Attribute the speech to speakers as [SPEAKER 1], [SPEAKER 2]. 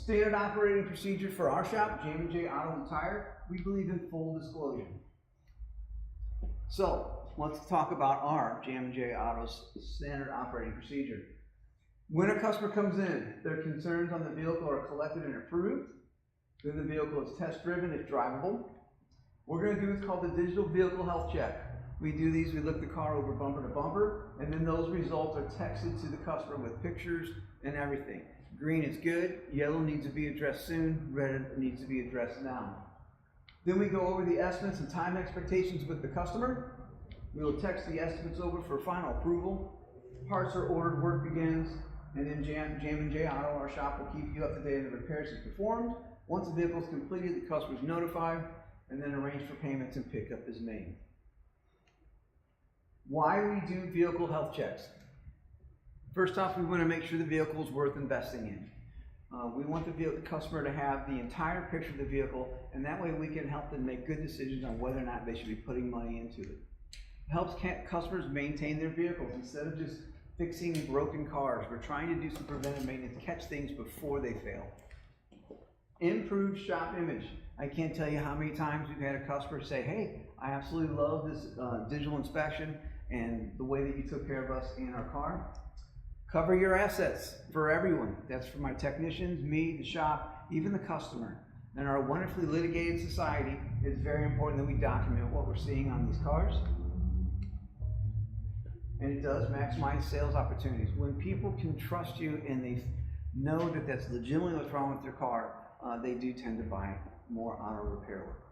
[SPEAKER 1] Standard operating procedure for our shop, Jammin Auto and Tire, we believe in full disclosure. So, let's talk about our Jammin Auto's standard operating procedure. When a customer comes in, their concerns on the vehicle are collected and approved. Then the vehicle is test driven if drivable. We're going to do what's called the digital vehicle health check. We do these, we look the car over bumper to bumper, and then those results are texted to the customer with pictures and everything. Green is good, yellow needs to be addressed soon, red needs to be addressed now. Then we go over the estimates and time expectations with the customer. We will text the estimates over for final approval. Parts are ordered, work begins, and then Jammin Auto, our shop, will keep you up to date on the repairs is performed. Once the vehicle is completed, the customer is notified, and then arranged for payments and pickup is made. Why we do vehicle health checks? First off, we want to make sure the vehicle is worth investing in. We want the customer to have the entire picture of the vehicle, and that way we can help them make good decisions on whether or not they should be putting money into it. It helps customers maintain their vehicles instead of just fixing broken cars. We're trying to do some preventive maintenance, catch things before they fail. Improved shop image. I can't tell you how many times we've had a customer say, hey, I absolutely love this digital inspection and the way that you took care of us in our car. Cover your assets for everyone. That's for my technicians, me, the shop, even the customer. In our wonderfully litigated society, it's very important that we document what we're seeing on these cars. And it does maximize sales opportunities. When people can trust you and they know that that's legitimately what's wrong with their car, they do tend to buy more auto repair work.